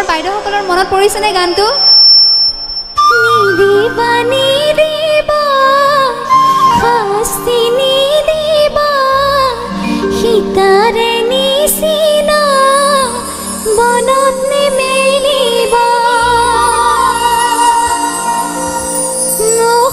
বাইদেউসকলৰ মনত পৰিছেনে গানটো? নিদিবা নিদিবা শাস্তি নিদিবা সীতাৰে নিচিনা বনত নেমেলিবা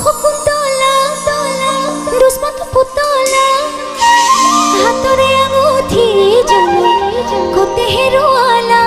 শকুন্তলা দুষ্মন্ত পুতলা হাতৰে আঙুঠি জানো কতে হেৰুৱালা।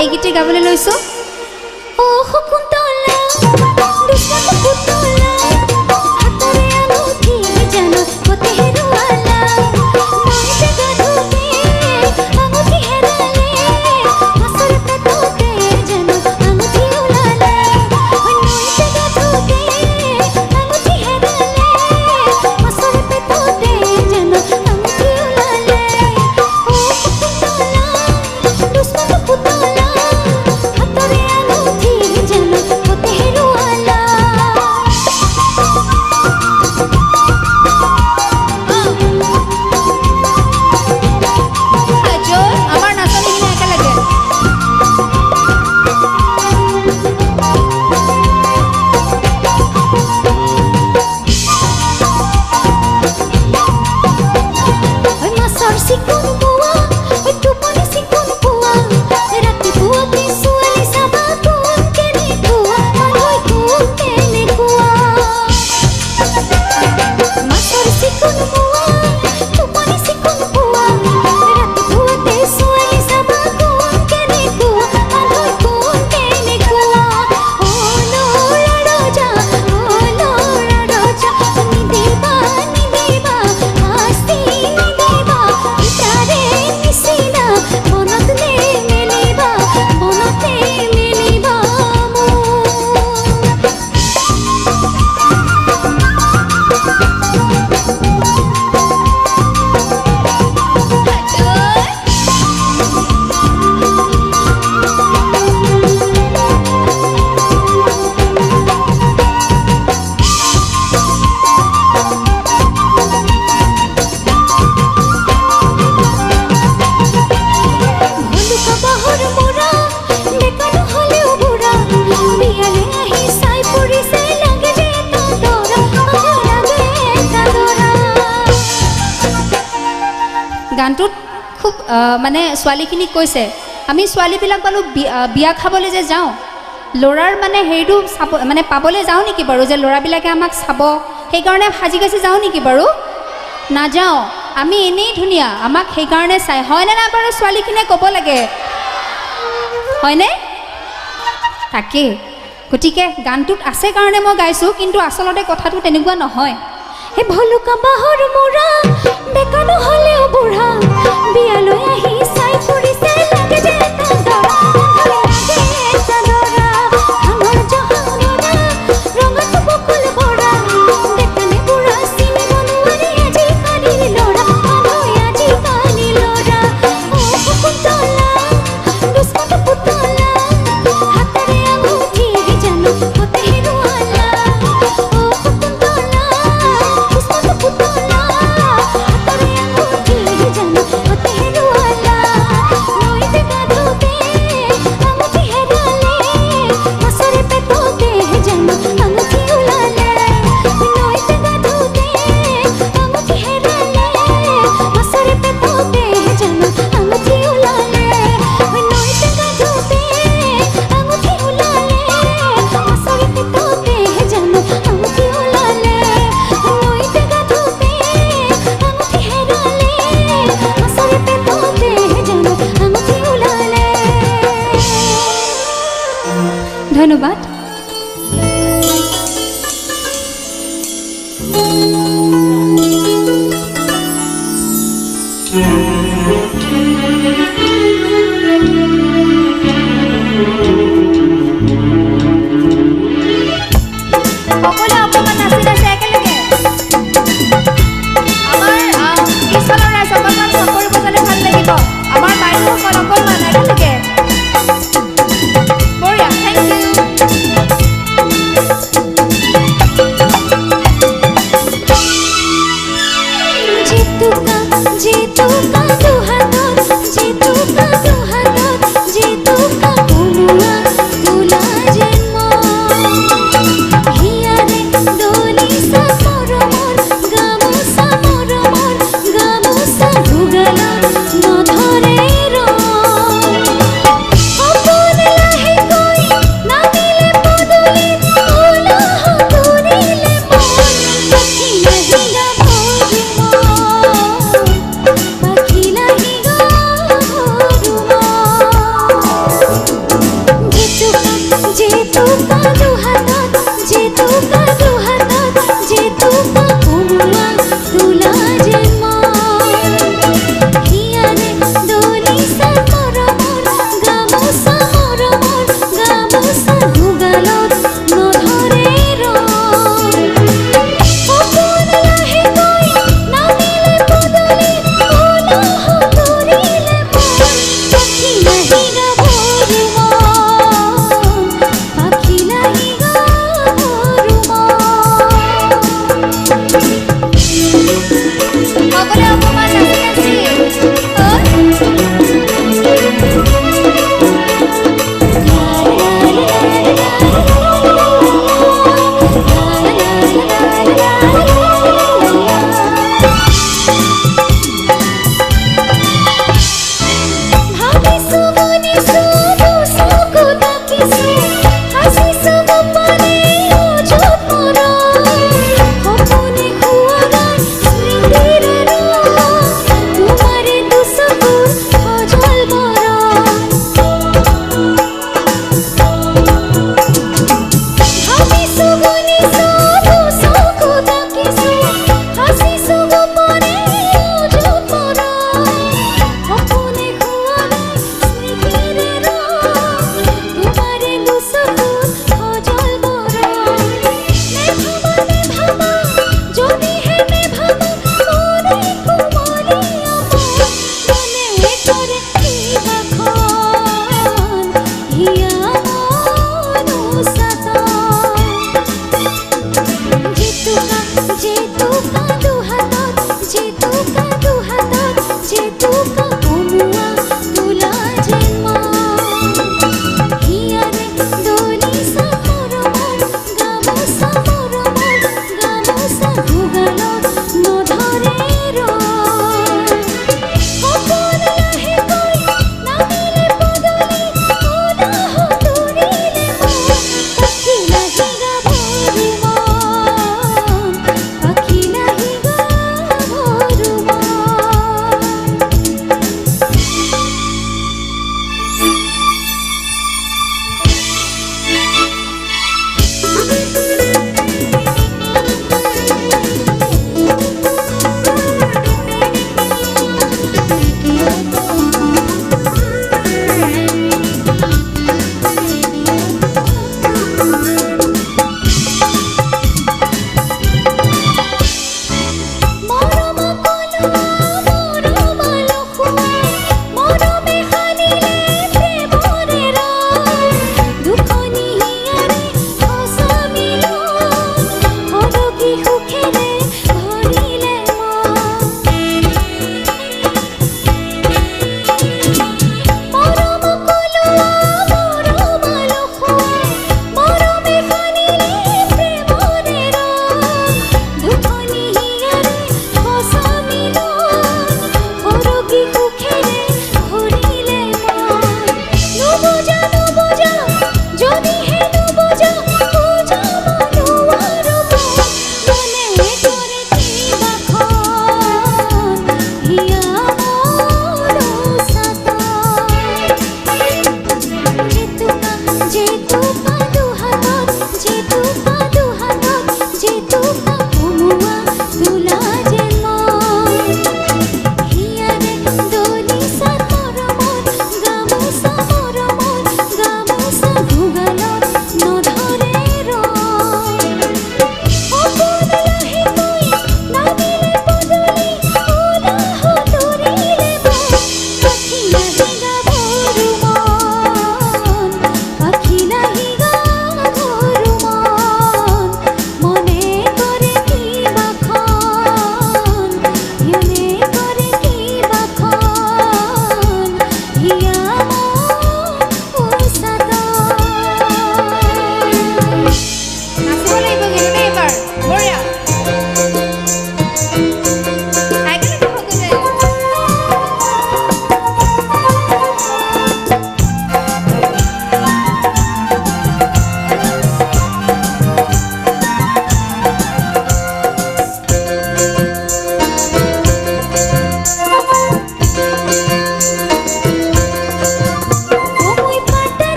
এই গীতটি গাবলৈ লৈছো। ও শকুন্তলা দুষ্মন্ত পুতলা হাতৰে আঙুঠি জানো কতে হেৰুৱালা। নৈতে গাধোতে আঙুঠি হেৰালে মাছৰ পেটতে জানো আঙুঠি ওলালে। নৈতে গাধোতে আঙুঠি হেৰালে মাছৰ পেটতে জানো আঙুঠি ওলালে। ও শকুন্তলা দুষ্মন্ত পুতলা হাতৰে আঙুঠি জানো কতে হেৰুৱালা। আজৰ আমাৰ নাচনীখিনি একেলগে। ওই মাছৰ চিকুণ পোৱা ওই টোপনি চিকুণ পোৱা ৰাতিপুৱাতে ছোৱালী চাবা কোন কেনেকুৱা মানুহ কোন কেনেকুৱা। মাছৰ চিকুণ পোৱা টোপনি চিকুণ পোৱা ৰাতিপুৱাতে ছোৱালী চাবা কোন কেনেকুৱা মানুহ কোন কেনেকুৱা। ও ল'ৰা ৰজা নিদিবা নিদিবা শাস্তি নিদিবা সীতাৰে নিচিনা বনত নেমেলিবা বনতে মেলিবা মোক। ভলুকা বাহৰ মূৰা ডেকা নহ'লেও বুঢ়া বিয়ালে আহি চাই পৰিছে লাগে যে এটা দৰা লাগে এটা দৰা। গানটোত খুব মানে ছোৱালীখিনিক কৈছে আমি ছোৱালীবিলাক বাৰু বিয়া খাবলৈ যে যাওঁ ল'ৰাৰ মানে হেৰিটো চাব মানে পাবলৈ যাওঁ নেকি বাৰু যে ল'ৰাবিলাকে আমাক চাব সেইকাৰণে সাজি কাচি যাওঁ নেকি বাৰু? নাযাওঁ, আমি এনেই ধুনীয়া আমাক সেইকাৰণে চাই। হয়নে নাই বাৰু ছোৱালীখিনিয়ে ক'ব লাগে হয়নে? তাকে গতিকে গানটোত আছে কাৰণে মই গাইছোঁ কিন্তু আচলতে কথাটো তেনেকুৱা নহয়। হে ভলুকা বাহৰ মূৰা ডেকা নহ'লেও বুঢ়া বিয়ালৈ আহি চাই পৰিছে লাগে যে এটা দৰা লাগে এটা দৰা। আমাৰ জহানৰা ৰঙাত বকুল বৰা ডেকানে বুঢ়া চিনিব নোৱাৰি আজিকালি ল'ৰা মানুহ আজিকালি ল'ৰা। ও শকুন্তলা দুষ্মন্ত পুতলা হাতৰে আঙুঠি জানো কতে হেৰুৱালা। ও শকুন্তলা দুষ্মন্ত পুতলা হাতৰে আঙুঠি জানো কতে হেৰুৱালা। নৈতে গাধোতে আঙুঠি হেৰালে মাছৰে পেটতে জানো আঙুঠি ওলালে। নৈতে গাধোতে আঙুঠি হেৰালে মাছৰে পেটতে জানো আঙুঠি ওলালে। নৈতে গাধোতে আঙুঠি ওলালে মাছৰে পেটতে জানো আঙুঠি ওলালে। নৈতে গাধোতে আঙুঠি হেৰালে মাছৰে পেটতে জানো আঙুঠি ওলালে। ধন্যবাদ। সকলোৱে অকণমান নাচি নাচি একেলগে আমাৰ পিছফালৰ ৰাইজ অকণমান চাপ কৰিব জানে ভাল লাগিব। আমাৰ বাইদেউসকল অকণমান একেলগে বঢ়িয়া। Thank you. জেতুকা দুহাতত জেতুকা দুহাতত জেতুকা কমোৱা তোলা যেন মন হিয়াৰে দলিছা মৰমৰ গামোচা মৰমৰ গামোচা ভোগালত নধৰে ৰয় সপোন লাহেকৈ নামিলে পদূলি উলাহ তুৰিলে মন পাখি লাহি গাভৰু মন পাখি লাহি গাভৰু মন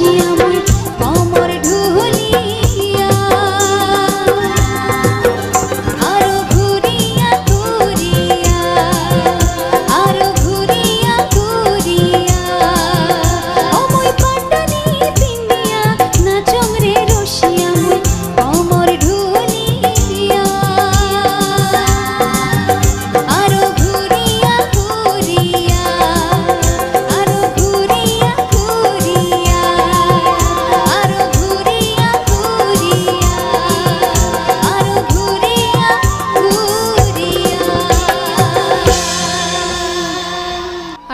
ৰচিয়া মই কমৰ ঢুলীয়া আৰু ঘূৰিয়া ঘূৰিয়া আৰু ঘূৰিয়া ঘূৰিয়া অ মই পাটানি পিন্ধিয়া নাচং ৰে ৰচিয়া মই কমৰ ঢুলীয়া আৰু ঘূৰিয়া ঘূৰিয়া আৰু ঘূৰিয়া ঘূৰিয়া আৰু ঘূৰিয়া ঘূৰিয়া আৰু ঘূৰিয়া ঘূৰিয়া।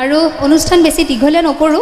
আৰু অনুষ্ঠান বেছি দীঘলীয়া নকৰোঁ।